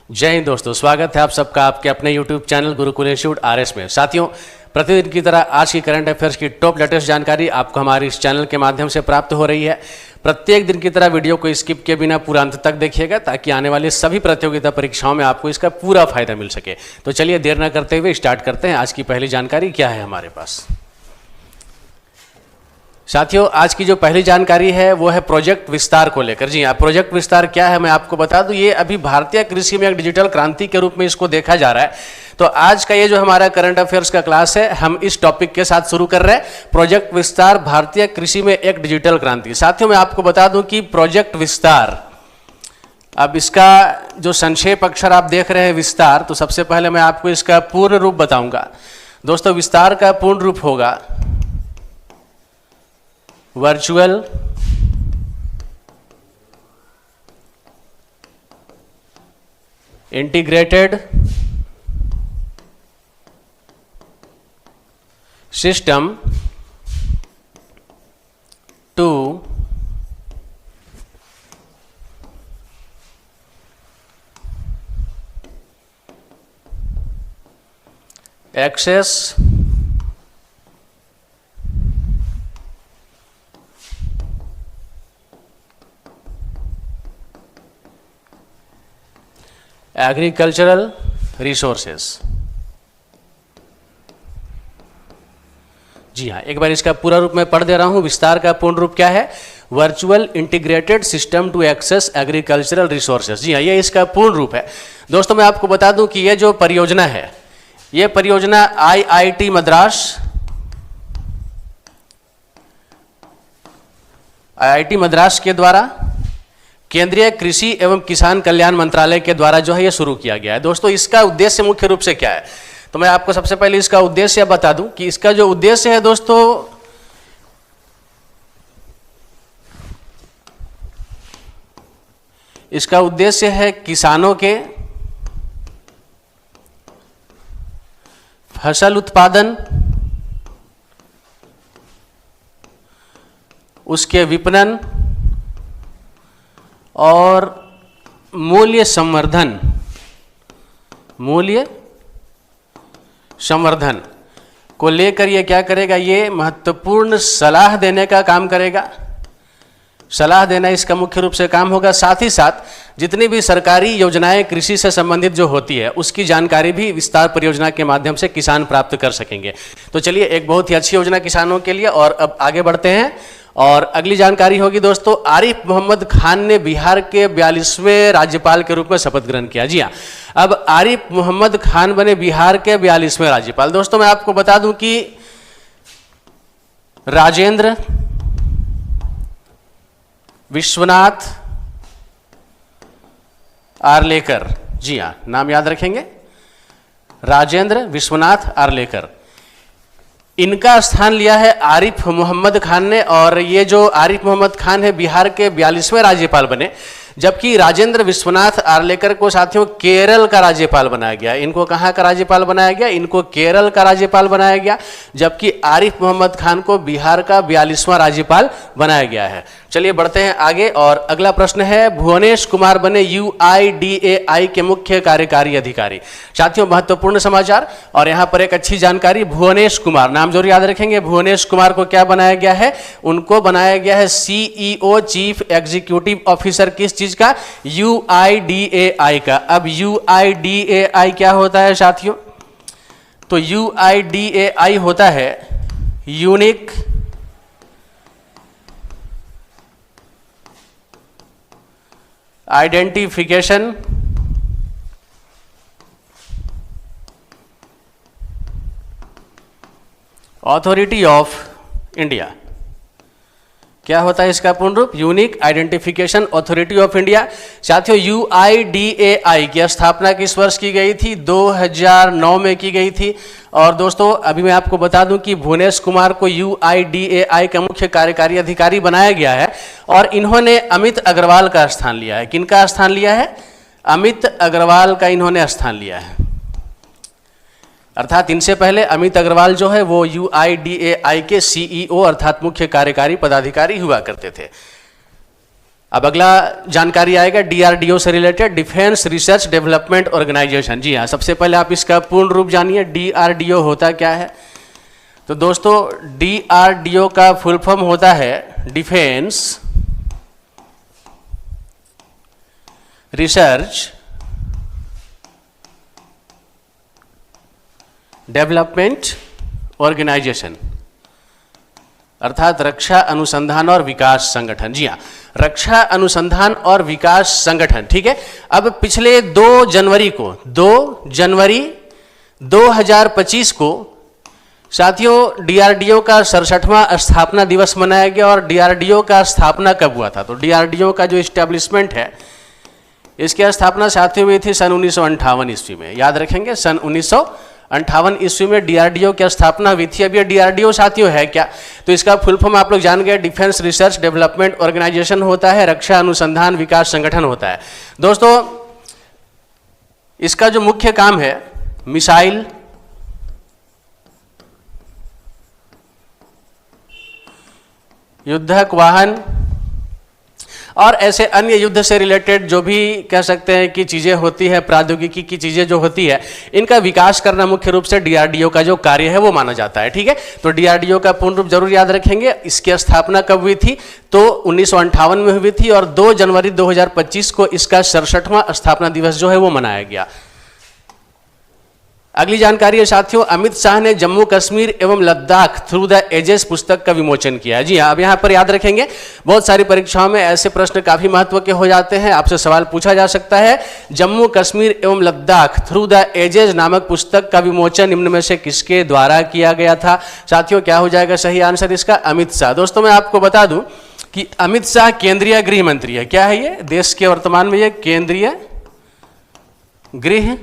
जय हिंद दोस्तों, स्वागत है आप सबका आपके अपने YouTube channel Gurukul institute RS में। साथियों, प्रतिदिन की तरह आज की करंट अफेयर्स की टॉप लेटेस्ट जानकारी आपको हमारे इस चैनल के माध्यम से प्राप्त हो रही है। प्रत्येक दिन की तरह वीडियो को स्किप किए बिना पूरा अंत तक देखिएगा ताकि आने वाली सभी प्रतियोगिता परीक्षाओं में आपको इसका पूरा फायदा मिल सके। तो चलिए देर न करते हुए स्टार्ट करते हैं। आज की पहली जानकारी क्या है हमारे पास। साथियों, आज की जो पहली जानकारी है वो है प्रोजेक्ट विस्तार को लेकर। जी हाँ, प्रोजेक्ट विस्तार क्या है मैं आपको बता दूं। ये अभी भारतीय कृषि में एक डिजिटल क्रांति के रूप में इसको देखा जा रहा है। तो आज का ये जो हमारा करंट अफेयर्स का क्लास है, हम इस टॉपिक के साथ शुरू कर रहे हैं, प्रोजेक्ट विस्तार भारतीय कृषि में एक डिजिटल क्रांति। साथियों, मैं आपको बता दूं कि प्रोजेक्ट विस्तार, अब इसका जो संक्षेप अक्षर आप देख रहे हैं विस्तार, तो सबसे पहले मैं आपको इसका पूर्ण रूप बताऊंगा। दोस्तों, विस्तार का पूर्ण रूप होगा virtual integrated system to access agricultural resources. जी हाँ, एक बार इसका पूरा रूप मैं पढ़ दे रहा हूं। विस्तार का पूर्ण रूप क्या है? Virtual integrated system to access agricultural resources. जी हाँ, ये इसका पूर्ण रूप है। दोस्तों, मैं आपको बता दूं कि ये जो परियोजना है, ये परियोजना IIT मद्रास के द्वारा केंद्रीय कृषि एवं किसान कल्याण मंत्रालय के द्वारा जो है ये शुरू किया गया है। दोस्तों, इसका उद्देश्य मुख्य रूप से क्या है, तो मैं आपको सबसे पहले इसका उद्देश्य बता दूं कि इसका जो उद्देश्य है दोस्तों, इसका उद्देश्य है किसानों के फसल उत्पादन, उसके विपणन और मूल्य संवर्धन को लेकर ये क्या करेगा, ये महत्वपूर्ण सलाह देने का काम करेगा। सलाह देना इसका मुख्य रूप से काम होगा। साथ ही साथ जितनी भी सरकारी योजनाएं कृषि से संबंधित जो होती है, उसकी जानकारी भी विस्तार परियोजना के माध्यम से किसान प्राप्त कर सकेंगे। तो चलिए, एक बहुत ही अच्छी योजना किसानों के लिए। और अब आगे बढ़ते हैं और अगली जानकारी होगी दोस्तों, आरिफ मोहम्मद खान ने बिहार के 42वें राज्यपाल के रूप में शपथ ग्रहण किया। जी हाँ, अब आरिफ मोहम्मद खान बने बिहार के 42वें राज्यपाल। दोस्तों, मैं आपको बता दूं कि राजेंद्र विश्वनाथ आर्लेकर, जी हाँ, नाम याद रखेंगे, राजेंद्र विश्वनाथ आर्लेकर, इनका स्थान लिया है आरिफ मोहम्मद खान ने। और ये जो आरिफ मोहम्मद खान है बिहार के 42वें राज्यपाल बने, जबकि राजेंद्र विश्वनाथ आर्लेकर को साथियों केरल का राज्यपाल बनाया गया। इनको कहाँ का राज्यपाल बनाया गया? इनको केरल का राज्यपाल बनाया गया, जबकि आरिफ मोहम्मद खान को बिहार का 42वां राज्यपाल बनाया गया है। चलिए बढ़ते हैं आगे और अगला प्रश्न है, भुवनेश कुमार बने UIDAI के मुख्य कार्यकारी अधिकारी। साथियों, महत्वपूर्ण समाचार और यहाँ पर एक अच्छी जानकारी, भुवनेश कुमार नाम जरूर याद रखेंगे। भुवनेश कुमार को क्या बनाया गया है? उनको बनाया गया है CEO, चीफ एग्जीक्यूटिव ऑफिसर। किस चीज का? UIDAI का। अब UIDAI क्या होता है साथियों? तो UIDAI होता है unique identification authority of India. क्या होता है इसका पूर्ण रूप? Unique identification authority of India. साथियों, UIDAI की स्थापना किस वर्ष की गई थी? 2009 में की गई थी। और दोस्तों, अभी मैं आपको बता दूं कि भुवनेश कुमार को UIDAI का मुख्य कार्यकारी अधिकारी बनाया गया है और इन्होंने अमित अग्रवाल का स्थान लिया है। किनका स्थान लिया है? अमित अग्रवाल का इन्होंने स्थान लिया है। अर्थात इनसे पहले अमित अग्रवाल जो है वो UIDAI के CEO अर्थात मुख्य कार्यकारी पदाधिकारी हुआ करते थे। अब अगला जानकारी आएगा डीआरडीओ से related, defence research development organisation. जी हाँ, सबसे पहले आप इसका पूर्ण रूप जानिए, डीआरडीओ होता क्या है। तो दोस्तों डीआरडीओ का फुल फॉर्म होता है डिफेंस रिसर्च डेवलपमेंट ऑर्गेनाइजेशन, अर्थात रक्षा अनुसंधान और विकास संगठन। जी हाँ, रक्षा अनुसंधान और विकास संगठन। ठीक है, अब पिछले 2 जनवरी 2025 को साथियों डीआरडीओ का 67वां स्थापना दिवस मनाया गया। और डीआरडीओ का स्थापना कब हुआ था? तो डीआरडीओ का जो इस्टेब्लिशमेंट है, इसकी स्थापना साथियों हुई थी सन 1958 ईस्वी में। याद रखेंगे, सन 1958 ईस्वी में डीआरडीओ की स्थापना हुई थी। अब ये डीआरडीओ साथियों है क्या? तो इसका फुल फॉर्म आप लोग जान गए, डिफेंस रिसर्च डेवलपमेंट ऑर्गेनाइजेशन होता है, रक्षा अनुसंधान विकास संगठन होता है। दोस्तों इसका जो मुख्य काम है, मिसाइल, युद्धक वाहन और ऐसे अन्य युद्ध से रिलेटेड जो भी कह सकते हैं कि चीजें होती है, प्रौद्योगिकी की चीजें जो होती है, इनका विकास करना मुख्य रूप से डीआरडीओ का जो कार्य है वो माना जाता है। ठीक है, तो डीआरडीओ का पूर्ण रूप जरूर याद रखेंगे। इसकी स्थापना कब हुई थी? तो 1958 में हुई थी और 2 जनवरी 2025 को इसका 67वां स्थापना दिवस जो है वो मनाया गया। अगली जानकारी है साथियों, अमित शाह ने जम्मू कश्मीर एवं लद्दाख थ्रू द एजेस पुस्तक का विमोचन किया। जी हाँ, अब यहाँ पर याद रखेंगे, बहुत सारी परीक्षाओं में ऐसे प्रश्न काफी महत्व के हो जाते हैं, आपसे सवाल पूछा जा सकता है। जम्मू कश्मीर एवं लद्दाख थ्रू द एजेस नामक पुस्तक का विमोचन निम्न में से किसके द्वारा किया गया था? साथियों क्या हो जाएगा सही आंसर इसका? अमित शाह। दोस्तों मैं आपको बता दूं कि अमित शाह केंद्रीय गृह मंत्री है। क्या है ये? देश के वर्तमान में ये केंद्रीय गृह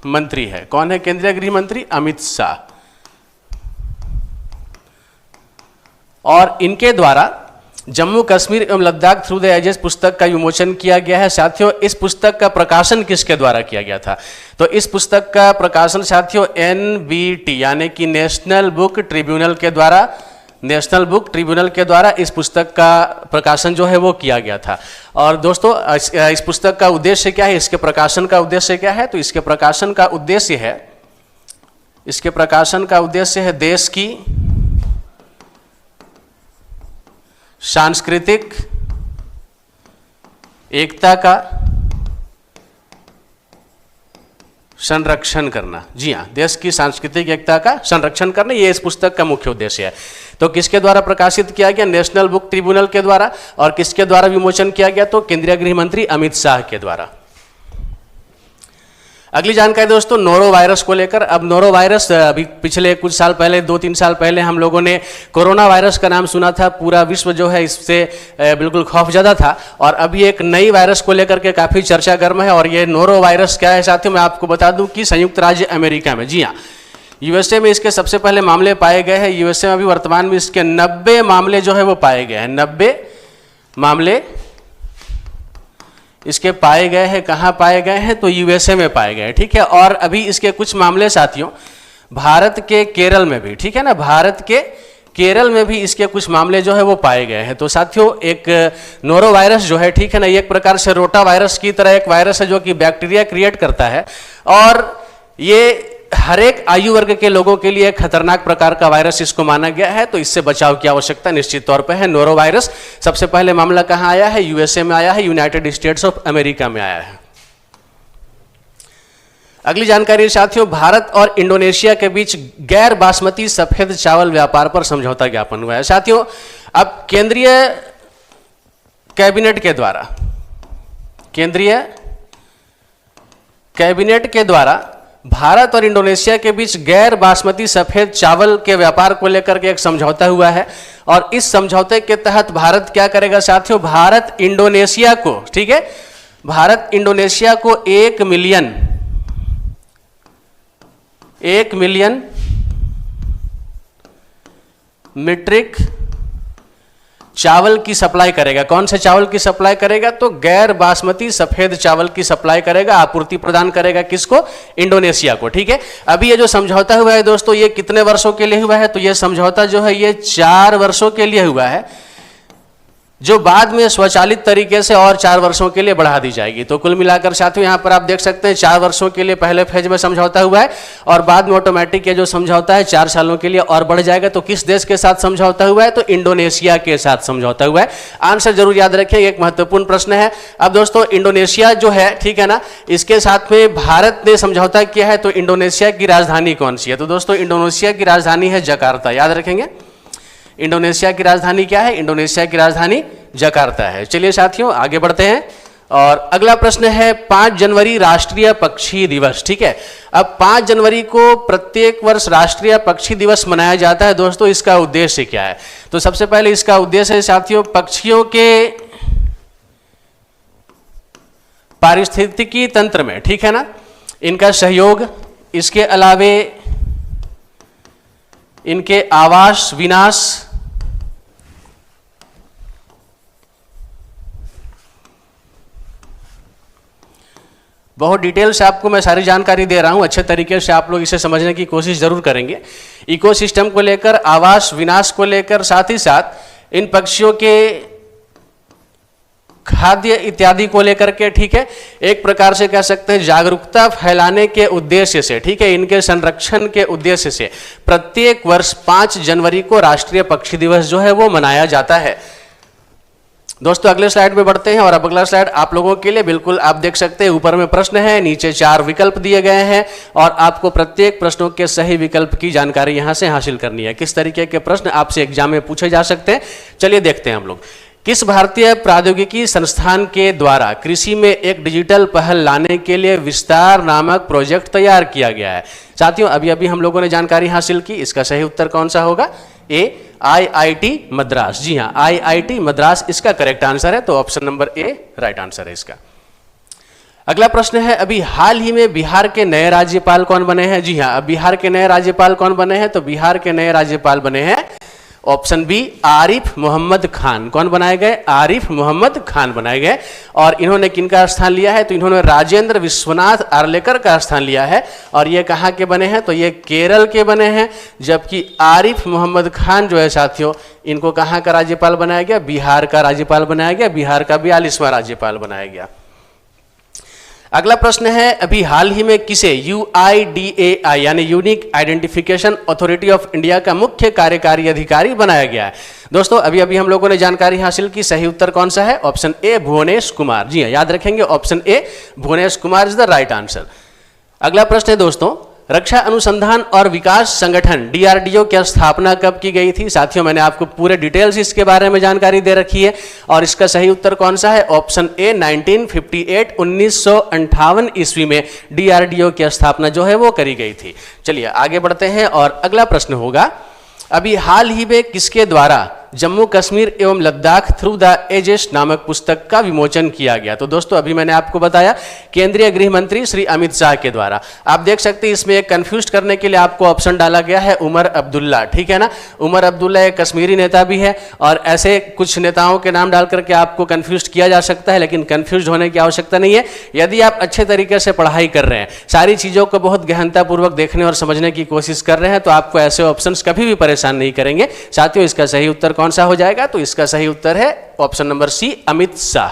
मंत्री है। कौन है केंद्रीय गृह मंत्री? अमित शाह। और इनके द्वारा जम्मू कश्मीर एवं लद्दाख थ्रू द एजेस पुस्तक का विमोचन किया गया है। साथियों इस पुस्तक का प्रकाशन किसके द्वारा किया गया था? तो इस पुस्तक का प्रकाशन साथियों एनबीटी यानी कि नेशनल बुक ट्रिब्यूनल के द्वारा, नेशनल बुक ट्रिब्यूनल के द्वारा इस पुस्तक का प्रकाशन जो है वो किया गया था। और दोस्तों इस पुस्तक का उद्देश्य क्या है? इसके प्रकाशन का उद्देश्य क्या है? तो इसके प्रकाशन का उद्देश्य है देश की सांस्कृतिक एकता का संरक्षण करना। जी हाँ, देश की सांस्कृतिक एकता का संरक्षण करना, ये इस पुस्तक का मुख्य उद्देश्य है। तो किसके द्वारा प्रकाशित किया गया? नेशनल बुक ट्रिब्यूनल के द्वारा। और किसके द्वारा विमोचन किया गया? तो केंद्रीय गृह मंत्री अमित शाह के द्वारा। अगली जानकारी दोस्तों नोरो वायरस को लेकर। अब नोरो वायरस अभी पिछले कुछ साल पहले, 2-3 साल पहले हम लोगों ने कोरोना वायरस का नाम सुना था। पूरा विश्व जो है इससे बिल्कुल खौफजदा था। और अभी एक नई वायरस को लेकर के काफी चर्चा गर्म है। और ये नोरो वायरस क्या है साथियों, मैं आपको बता दूं कि संयुक्त राज्य अमेरिका में, जी हाँ, यूएसए में इसके सबसे पहले मामले पाए गए हैं। यूएसए में अभी वर्तमान में इसके 90 मामले जो है वो पाए गए हैं। 90 मामले इसके पाए गए हैं। कहाँ पाए गए हैं? तो यूएसए में पाए गए। ठीक है, और अभी इसके कुछ मामले साथियों भारत के केरल में भी, ठीक है ना, भारत के केरल में भी इसके कुछ मामले जो है वो पाए गए हैं। तो साथियों एक नोरो वायरस जो है, ठीक है ना, ये एक प्रकार से रोटा वायरस की तरह एक वायरस है जो कि बैक्टीरिया क्रिएट करता है। और ये हर एक आयु वर्ग के लोगों के लिए खतरनाक प्रकार का वायरस इसको माना गया है। तो इससे बचाव की आवश्यकता निश्चित तौर पे है। नोरो वायरस सबसे पहले मामला कहां आया है? यूएसए में आया है, यूनाइटेड स्टेट्स ऑफ अमेरिका में आया है। अगली जानकारी साथियों, भारत और इंडोनेशिया के बीच गैर बासमती सफेद चावल व्यापार पर समझौता ज्ञापन हुआ है। साथियों अब केंद्रीय कैबिनेट के द्वारा भारत और इंडोनेशिया के बीच गैर बासमती सफेद चावल के व्यापार को लेकर के एक समझौता हुआ है। और इस समझौते के तहत भारत क्या करेगा साथियों? भारत इंडोनेशिया को, ठीक है, भारत इंडोनेशिया को 1 मिलियन मीट्रिक चावल की सप्लाई करेगा। कौन से चावल की सप्लाई करेगा? तो गैर बासमती सफेद चावल की सप्लाई करेगा, आपूर्ति प्रदान करेगा। किसको? इंडोनेशिया को। ठीक है, अभी ये जो समझौता हुआ है दोस्तों, ये कितने वर्षों के लिए हुआ है? तो ये समझौता जो है ये 4 वर्षों के लिए हुआ है। जो बाद में स्वचालित तरीके से और 4 वर्षों के लिए बढ़ा दी जाएगी। तो कुल मिलाकर साथियों यहाँ पर आप देख सकते हैं 4 वर्षों के लिए पहले फेज में समझौता हुआ है और बाद में ऑटोमेटिक ये जो समझौता है 4 सालों के लिए और बढ़ जाएगा। तो किस देश के साथ समझौता हुआ है? तो इंडोनेशिया के साथ समझौता हुआ है। आंसर जरूर याद रखें, एक महत्वपूर्ण प्रश्न है। अब दोस्तों इंडोनेशिया जो है, ठीक है ना, इसके साथ में भारत ने समझौता किया है। तो इंडोनेशिया की राजधानी कौन सी है? तो दोस्तों इंडोनेशिया की राजधानी है जकार्ता, याद रखेंगे। इंडोनेशिया की राजधानी क्या है? इंडोनेशिया की राजधानी जकार्ता है। चलिए साथियों आगे बढ़ते हैं और अगला प्रश्न है 5 जनवरी राष्ट्रीय पक्षी दिवस, ठीक है। अब 5 जनवरी को प्रत्येक वर्ष राष्ट्रीय पक्षी दिवस मनाया जाता है। दोस्तों इसका उद्देश्य क्या है? तो सबसे पहले इसका उद्देश्य है साथियों पक्षियों के पारिस्थितिकी तंत्र में, ठीक है ना, इनका सहयोग, इसके अलावे इनके आवास विनाश, बहुत डिटेल से आपको मैं सारी जानकारी दे रहा हूं, अच्छे तरीके से आप लोग इसे समझने की कोशिश जरूर करेंगे। इकोसिस्टम को लेकर, आवास विनाश को लेकर, साथ ही साथ इन पक्षियों के खाद्य इत्यादि को लेकर के, ठीक है, एक प्रकार से कह सकते हैं जागरूकता फैलाने के उद्देश्य से, ठीक है, इनके संरक्षण के उद्देश्य से प्रत्येक वर्ष 5 जनवरी को राष्ट्रीय पक्षी दिवस जो है वो मनाया जाता है। दोस्तों अगले स्लाइड में बढ़ते हैं और अब अगला स्लाइड आप लोगों के लिए बिल्कुल आप देख सकते हैं, ऊपर में प्रश्न है, नीचे 4 विकल्प दिए गए हैं और आपको प्रत्येक प्रश्नों के सही विकल्प की जानकारी यहां से हासिल करनी है। किस तरीके के प्रश्न आपसे एग्जाम में पूछे जा सकते हैं, चलिए देखते हैं हम लोग। किस भारतीय प्रौद्योगिकी संस्थान के द्वारा कृषि में एक डिजिटल पहल लाने के लिए विस्तार नामक प्रोजेक्ट तैयार किया गया है? साथियों अभी अभी हम लोगों ने जानकारी हासिल की, इसका सही उत्तर कौन सा होगा? ए, IIT मद्रास। जी हाँ, IIT मद्रास इसका करेक्ट आंसर है। तो option number A right answer है इसका। अगला प्रश्न है, अभी हाल ही में बिहार के नए राज्यपाल कौन बने हैं? जी हाँ, अब बिहार के नए राज्यपाल कौन बने हैं? तो बिहार के नए राज्यपाल बने हैं ऑप्शन बी आरिफ मोहम्मद खान। कौन बनाए गए? आरिफ मोहम्मद खान बनाए गए। और इन्होंने किनका स्थान लिया है? तो इन्होंने राजेंद्र विश्वनाथ आर्लेकर का स्थान लिया है। और ये कहाँ के बने हैं? तो ये केरल के बने हैं। जबकि आरिफ मोहम्मद खान जो है साथियों, इनको कहाँ का राज्यपाल बनाया गया? बिहार का राज्यपाल बनाया गया। बिहार का 42वां राज्यपाल बनाया गया। अगला प्रश्न है, अभी हाल ही में किसे UIDAI यानी unique identification authority of India का मुख्य कार्यकारी अधिकारी बनाया गया है? दोस्तों अभी अभी हम लोगों ने जानकारी हासिल की, सही उत्तर कौन सा है? Option A Bhuvanesh Kumar. जी हाँ, याद रखेंगे option A Bhuvanesh Kumar is the right answer. अगला प्रश्न है दोस्तों, रक्षा अनुसंधान और विकास संगठन DRDO की स्थापना कब की गई थी? साथियों मैंने आपको पूरे डिटेल्स इसके बारे में जानकारी दे रखी है और इसका सही उत्तर कौन सा है? ऑप्शन ए 1958 1958 ईस्वी में DRDO की स्थापना जो है वो करी गई थी। चलिए आगे बढ़ते हैं और अगला प्रश्न होगा, अभी हाल ही में किसके द्वारा जम्मू कश्मीर एवं लद्दाख थ्रू द एजेस नामक पुस्तक का विमोचन किया गया? तो दोस्तों अभी मैंने आपको बताया केंद्रीय गृह मंत्री श्री अमित शाह के द्वारा। आप देख सकते हैं इसमें एक कंफ्यूज करने के लिए आपको ऑप्शन डाला गया है उमर अब्दुल्ला, ठीक है ना। उमर अब्दुल्ला एक कश्मीरी नेता भी है और ऐसे कुछ नेताओं के नाम डाल करके आपको कंफ्यूज किया जा सकता है, लेकिन कंफ्यूज होने की आवश्यकता नहीं है। यदि आप अच्छे तरीके से पढ़ाई कर रहे हैं, सारी चीज़ों को बहुत गहनतापूर्वक देखने और समझने की कोशिश कर रहे हैं, तो आपको ऐसे ऑप्शन कभी भी परेशान नहीं करेंगे। साथियों इसका सही उत्तर कौन सा हो जाएगा? तो इसका सही उत्तर है option number c Amit Shah.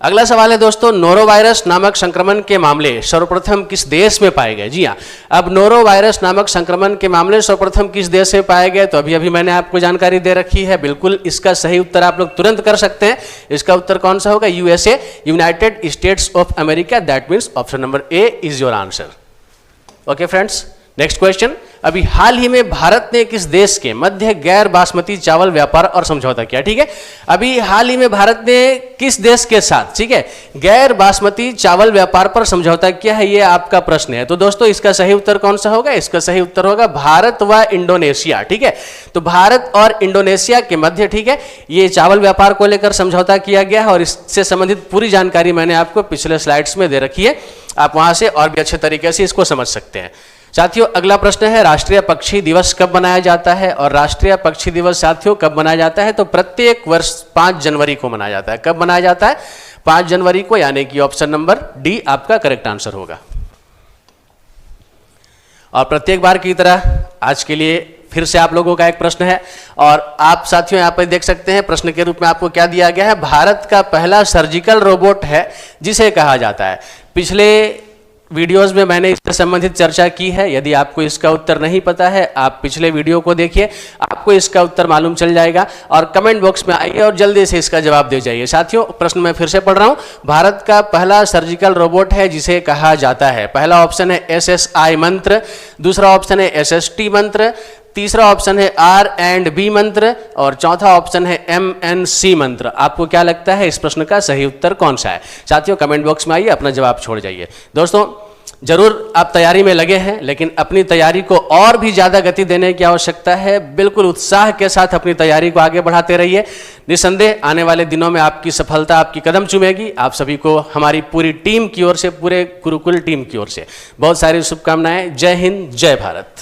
अगला सवाल है दोस्तों, नोरोवायरस नामक संक्रमण के मामले सर्वप्रथम किस देश में पाए गए? जी हाँ, अब नोरोवायरस नामक संक्रमण के मामले सर्वप्रथम किस देश में पाए गए? तो अभी अभी मैंने आपको जानकारी दे रखी है, बिल्कुल इसका सही उत्तर आप लोग तुरंत कर सकते हैं। इसका उत्तर कौन सा होगा? USA, United states of America. That means option number A is your answer. Okay friends, next question, अभी हाल ही में भारत ने किस देश के मध्य गैर बासमती चावल व्यापार और समझौता किया? ठीक है, अभी हाल ही में भारत ने किस देश के साथ, ठीक है, गैर बासमती चावल व्यापार पर समझौता किया है? ये आपका प्रश्न है। तो दोस्तों इसका सही उत्तर कौन सा होगा? इसका सही उत्तर होगा भारत व इंडोनेशिया। ठीक है, तो भारत और इंडोनेशिया के मध्य, ठीक है, ये चावल व्यापार को लेकर समझौता किया गया है और इससे संबंधित पूरी जानकारी मैंने आपको पिछले स्लाइड्स में दे रखी है। आप वहां से और भी अच्छे तरीके से इसको समझ सकते हैं। साथियों अगला प्रश्न है, राष्ट्रीय पक्षी दिवस कब मनाया जाता है? और राष्ट्रीय पक्षी दिवस साथियों कब मनाया जाता है? तो प्रत्येक वर्ष 5 जनवरी को मनाया जाता है। कब मनाया जाता है? 5 जनवरी को, यानी कि ऑप्शन नंबर डी आपका करेक्ट आंसर होगा। और प्रत्येक बार की तरह आज के लिए फिर से आप लोगों का एक प्रश्न है और आप साथियों यहाँ पर देख सकते हैं प्रश्न के रूप में आपको क्या दिया गया है। भारत का पहला सर्जिकल रोबोट है जिसे कहा जाता है। पिछले वीडियोस में मैंने इससे संबंधित चर्चा की है। यदि आपको इसका उत्तर नहीं पता है, आप पिछले वीडियो को देखिए, आपको इसका उत्तर मालूम चल जाएगा। और कमेंट बॉक्स में आइए और जल्दी से इसका जवाब दे जाइए। साथियों, प्रश्न मैं फिर से पढ़ रहा हूं। भारत का पहला सर्जिकल रोबोट है जिसे कहा जाता है। पहला ऑप्शन है SSI मंत्र, दूसरा ऑप्शन है SST मंत्र, तीसरा ऑप्शन है R&B मंत्र और चौथा ऑप्शन है MNC मंत्र। आपको क्या लगता है इस प्रश्न का सही उत्तर कौन सा है? साथियों, कमेंट बॉक्स में आइए, अपना जवाब छोड़ जाइए। दोस्तों, जरूर आप तैयारी में लगे हैं, लेकिन अपनी तैयारी को और भी ज्यादा गति देने की आवश्यकता है। बिल्कुल उत्साह के साथ अपनी तैयारी को आगे बढ़ाते रहिए। निस्संदेह आने वाले दिनों में आपकी सफलता आपकी कदम चूमेगी। आप सभी को हमारी पूरी टीम की ओर से, पूरे गुरुकुल टीम की ओर से बहुत सारी शुभकामनाएं। जय हिंद, जय भारत।